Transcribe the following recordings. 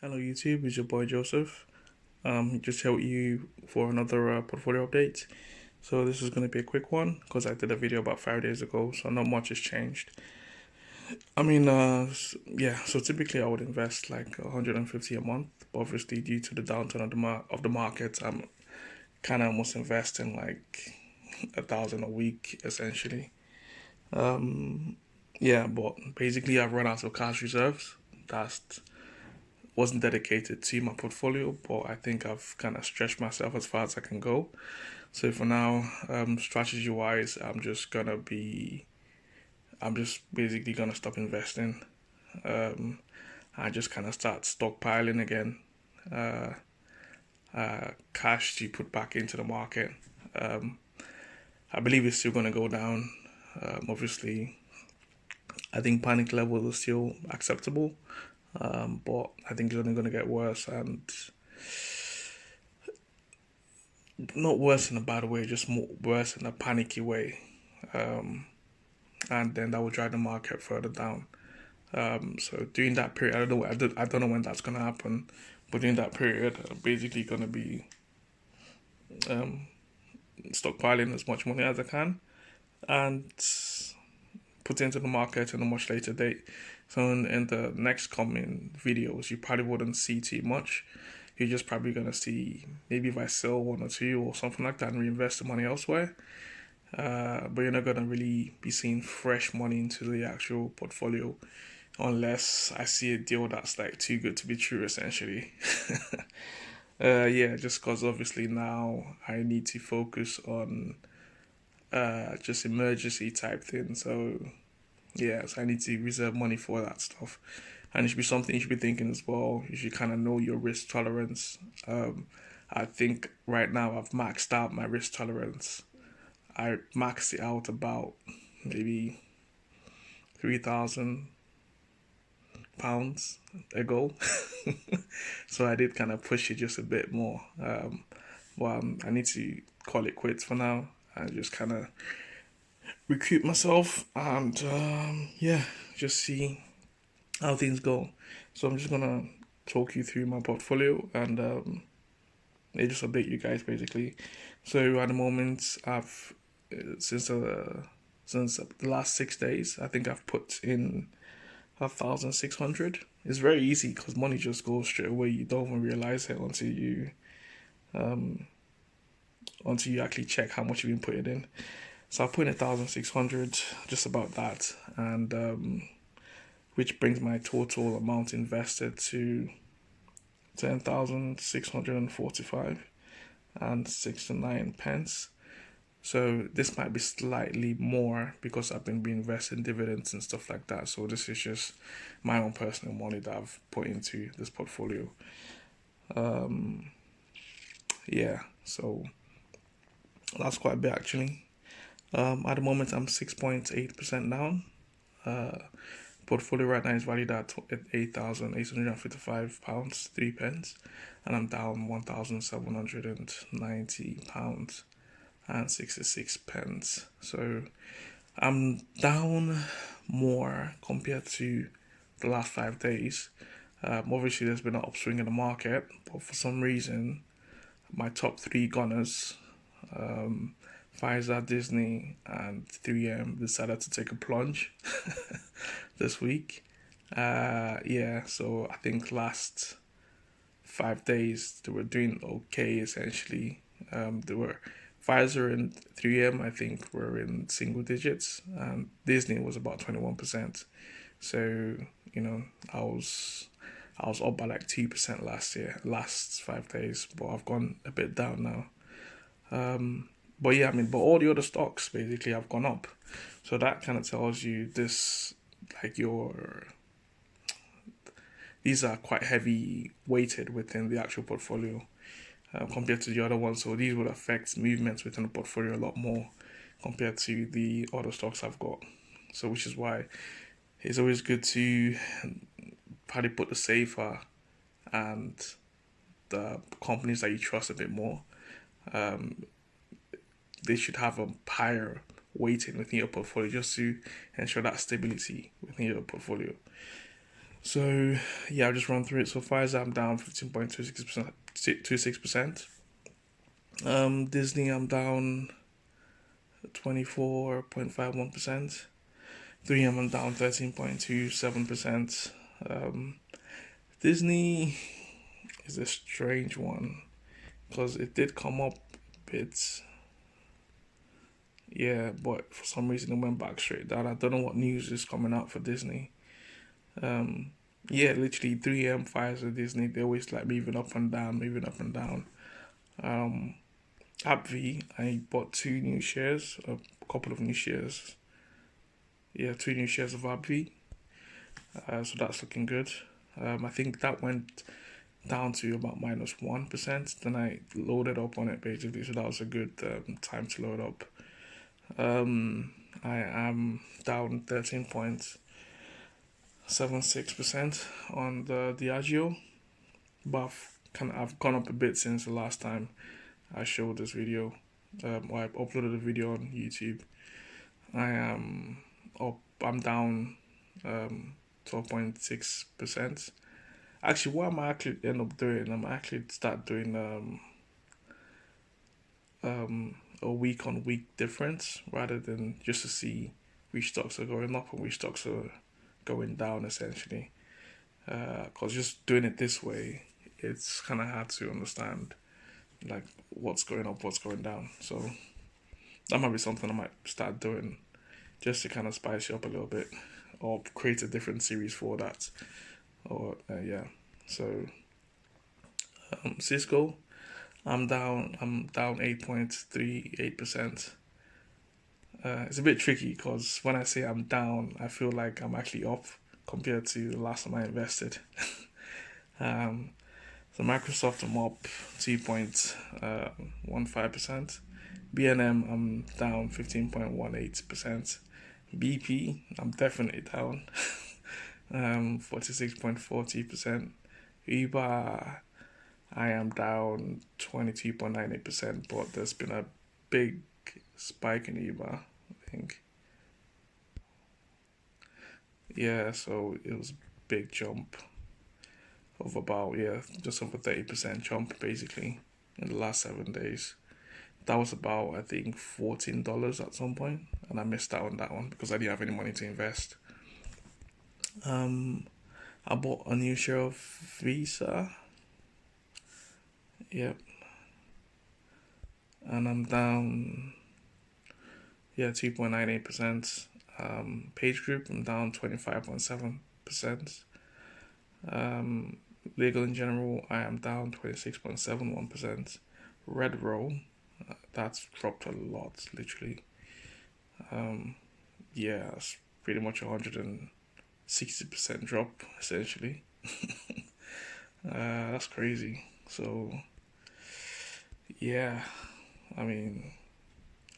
Hello YouTube, it's your boy Joseph. Just here with you for another portfolio update. So this is going to be a quick one because I did a video about 5 days ago, so not much has changed. Yeah. So typically I would invest like 150 a month, but obviously due to the downturn of the market, I'm kind of almost investing like 1,000 a week essentially. Yeah, but basically I've run out of cash reserves. That's wasn't dedicated to my portfolio, but I think I've kind of stretched myself as far as I can go. So for now, strategy wise, I'm just basically gonna stop investing. Um, I just kind of start stockpiling again, uh, cash to put back into the market. Um, I believe it's still gonna go down. Obviously, I think panic level is still acceptable, but I think it's only gonna get worse and not worse in a bad way, just more worse in a panicky way. Um, and then that will drive the market further down. So during that period, I don't know when that's gonna happen, but during that period, I'm basically gonna be um, stockpiling as much money as I can and put it into the market in a much later date. So in the next coming videos, you probably wouldn't see too much. You're just probably gonna see maybe if I sell one or two or something like that and reinvest the money elsewhere. But you're not gonna really be seeing fresh money into the actual portfolio unless I see a deal that's like too good to be true, essentially. Yeah, just because obviously now I need to focus on just emergency type thing. So yeah, so I need to reserve money for that stuff. And it should be something you should be thinking as well. You should kind of know your risk tolerance. I think right now I've maxed out my risk tolerance. I maxed it out about maybe 3,000 pounds ago. So I did kind of push it just a bit more. I need to call it quits for now and just kind of recruit myself and yeah, just see how things go. So I'm just gonna talk you through my portfolio and yeah, just update you guys basically. So at the moment, I've since since the last 6 days, I think I've put in 1,600. It's very easy because money just goes straight away. You don't even realize it until you actually check how much you've been putting in. So I put in 1,600, just about that, and which brings my total amount invested to 10,645 and 69 pence. So this might be slightly more because I've been reinvesting dividends and stuff like that. So this is just my own personal money that I've put into this portfolio. Yeah, so that's quite a bit actually. At the moment, I'm 6.8% down. Portfolio right now is valued at £8,855, 3 pence, and I'm down £1,790 and 66 pence. So I'm down more compared to the last 5 days. Obviously, there's been an upswing in the market, but for some reason, my top three gunners, um, Pfizer, Disney, and 3M, decided to take a plunge this week. Yeah, so I think last 5 days they were doing okay essentially. They were Pfizer and 3M, I think, were in single digits, and Disney was about 21%. So you know, I was I was up by like 2% last 5 days, but I've gone a bit down now. But yeah, but all the other stocks basically have gone up. So that kind of tells you this, like these are quite heavy weighted within the actual portfolio compared to the other ones. So these would affect movements within the portfolio a lot more compared to the other stocks I've got. So which is why it's always good to probably put the safer and the companies that you trust a bit more. They should have a higher weighting within your portfolio just to ensure that stability within your portfolio. So yeah, I'll just run through it. So Pfizer, I'm down 15.26%. 26%. Disney, I'm down 24.51%. 3M, I'm down 13.27%. Disney is a strange one because it did come up a bit, yeah, but for some reason it went back straight down. I don't know what news is coming out for Disney. Um, yeah, literally 3M, Pfizer, Disney, they always like moving up and down, moving up and down. Um, AbbVie, I bought two new shares, a couple of new shares. Yeah, two new shares of AbbVie. So that's looking good. I think that went down to about -1%. Then I loaded up on it basically, so that was a good time to load up. I am down 13.76% on the Diageo, but I've gone up a bit since the last time I showed this video. Or I uploaded a video on YouTube. I am up. I'm down 12.6%. Actually, what I'm actually end up doing, I'm actually start doing a week on week difference rather than just to see which stocks are going up and which stocks are going down essentially. Because just doing it this way, it's kind of hard to understand like what's going up, what's going down. So that might be something I might start doing just to kind of spice you up a little bit, or create a different series for that. Or yeah, so Cisco, I'm down. I'm down 8.38%. It's a bit tricky because when I say I'm down, I feel like I'm actually up compared to the last time I invested. um, so Microsoft, I'm up 2.15%. BNM, I'm down 15.18%. BP, I'm definitely down 46.40%. Uber, I am down 22.98%, but there's been a big spike in Uber, I think. Yeah, so it was a big jump of about, yeah, just over 30% jump basically in the last 7 days. That was about, I think, $14 at some point, and I missed out on that one because I didn't have any money to invest. Um, I bought a new share of Visa. Yep, and I'm down, yeah, 2.98%. Page Group, I'm down 25.7%. Um, Legal in General, I am down 26.71%. Red Roll, that's dropped a lot, literally. Yeah, it's pretty much 160% drop, essentially. That's crazy. So, yeah, I mean,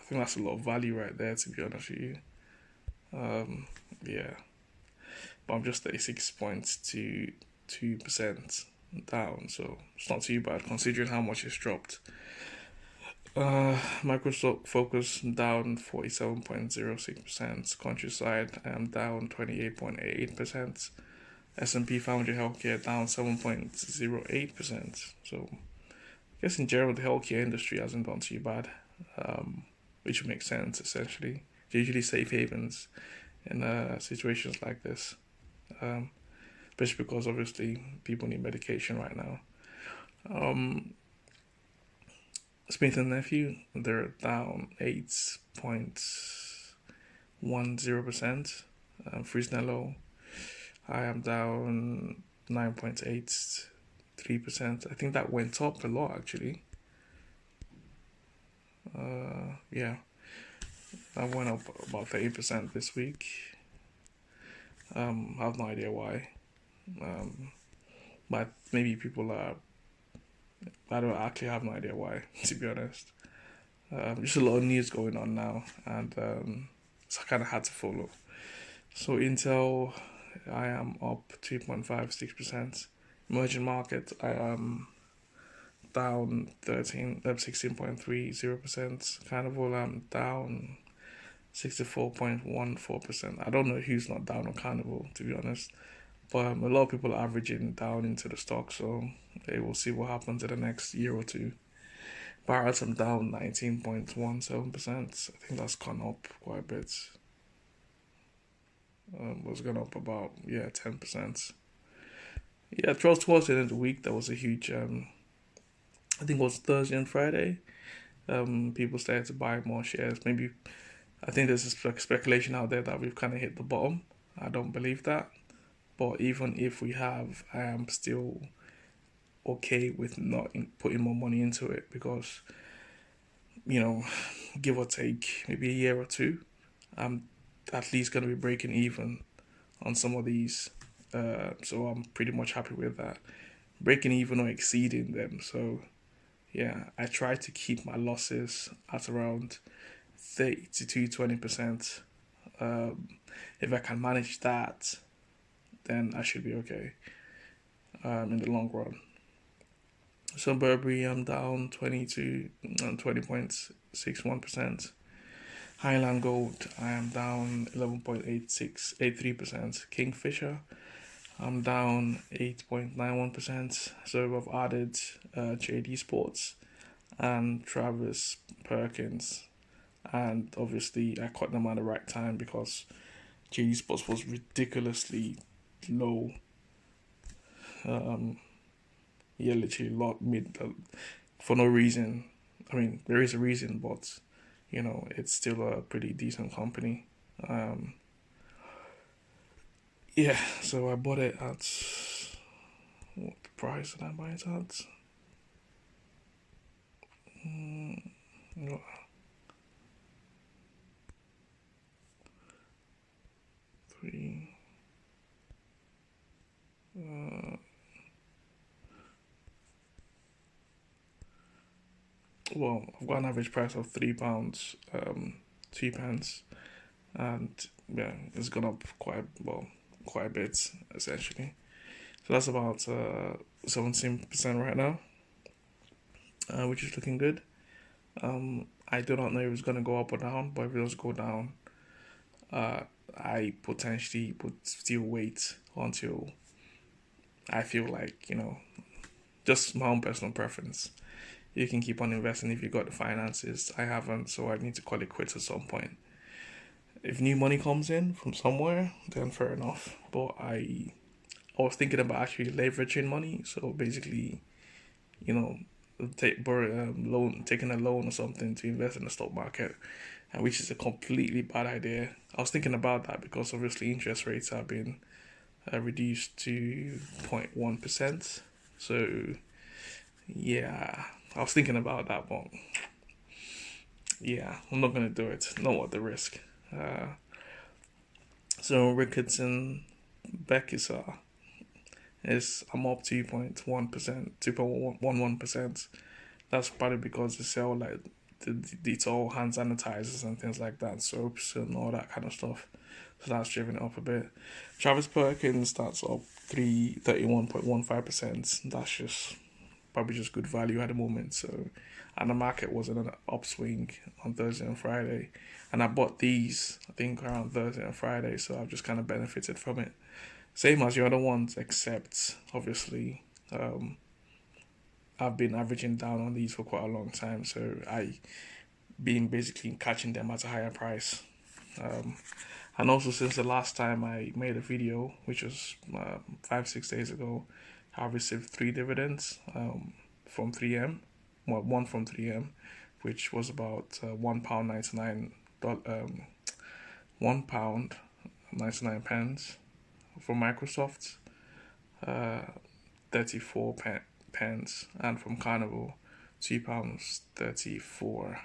I think that's a lot of value right there, to be honest with you. Yeah, but I'm just 36.22% down, so it's not too bad considering how much it's dropped. Microsoft Focus down 47.06%. Countryside I am down 28.88%. S&P 500 Healthcare down 7.08%. So I guess in general the healthcare industry hasn't done too bad, which makes sense essentially. They're usually safe havens in situations like this, especially because obviously people need medication right now. Smith and Nephew, they're down 8.10%. Fresnello, I am down 9.83%. I think that went up a lot actually. Yeah, that went up about 30% this week. I have no idea why. But maybe people are. I don't actually have no idea why, to be honest. Just a lot of news going on now, and it's kind of hard to follow. So Intel, I am up 2.56%. Emerging market, I am down 16.30%. Carnival, I'm down 64.14%. I don't know who's not down on Carnival, to be honest. But a lot of people are averaging down into the stock, so they will see what happens in the next year or two. Barrett's I'm down 19.17%. I think that's gone up quite a bit. Was gone up about 10%. Yeah, towards the end of the week there was a huge I think it was Thursday and Friday. People started to buy more shares. Maybe I think there's a speculation out there that we've kind of hit the bottom. I don't believe that, but even if we have, I am still okay with not putting more money into it because give or take maybe a year or two, I'm at least going to be breaking even on some of these. So I'm pretty much happy with that. Breaking even or exceeding them. So yeah, I try to keep my losses at around 30 to 20%. Um, if I can manage that, then I should be okay in the long run. So Burberry, I'm down 20.61%. Highland Gold, I am down 11.8683%. Kingfisher, I'm down 8.91%. So I've added JD Sports and Travis Perkins, and obviously I caught them at the right time because JD Sports was ridiculously low. Literally lot mid for no reason. I mean, there is a reason, but it's still a pretty decent company. Um, yeah, so I bought it at what price did I buy it at? No, three. Uh, well, I've got an average price of £3, 2 pence, and yeah, it's gone up quite a bit essentially. So that's about 17% right now, which is looking good. I do not know if it's gonna go up or down, but if it does go down, uh, I potentially would still wait until I feel like just my own personal preference. You can keep on investing if you got the finances. I haven't, so I need to call it quits at some point. If new money comes in from somewhere, then fair enough. But I was thinking about actually leveraging money, so basically, you know, taking a loan or something to invest in the stock market, and which is a completely bad idea. I was thinking about that because obviously interest rates have been reduced to 0.1%. So yeah, I was thinking about that, but yeah, I'm not gonna do it. Not worth the risk. Uh, so Ricketson Beckisar is I'm up 2.1%, 2.11%. That's probably because they sell like it's all hand sanitizers and things like that, soaps and all that kind of stuff. So that's driven it up a bit. Travis Perkins starts up 31.15%. That's just probably just good value at the moment. So, and the market was in an upswing on Thursday and Friday, and I bought these I think around Thursday and Friday, so I've just kind of benefited from it. Same as your other ones, except obviously I've been averaging down on these for quite a long time, so I been basically catching them at a higher price. Um, and also since the last time I made a video, which was 5 6 days ago, I received three dividends from 3M, well one from 3M, which was about £1.99, £1.99 from Microsoft, uh, 34 pence, and from Carnival, £2.34.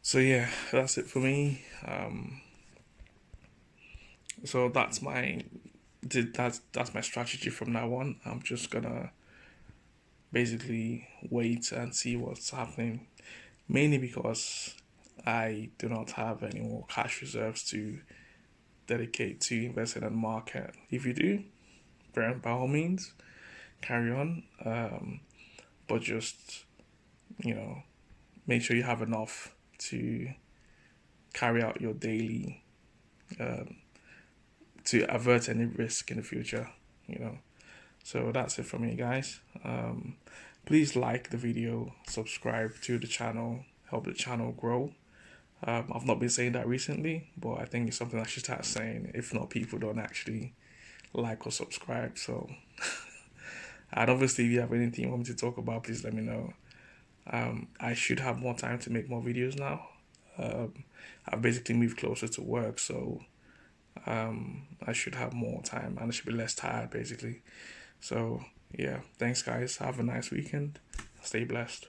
So yeah, that's it for me. So that's my strategy from now on. I'm just gonna basically wait and see what's happening. Mainly because I do not have any more cash reserves to dedicate to investing in the market. If you do, by all means, carry on. But just you know, make sure you have enough to carry out your daily to avert any risk in the future, So that's it for me, guys. Please like the video, subscribe to the channel, help the channel grow. I've not been saying that recently, but I think it's something I should start saying. If not, people don't actually like or subscribe. So, and obviously, if you have anything you want me to talk about, please let me know. I should have more time to make more videos now. I've basically moved closer to work, so I should have more time and I should be less tired, basically. So, yeah, thanks, guys. Have a nice weekend. Stay blessed.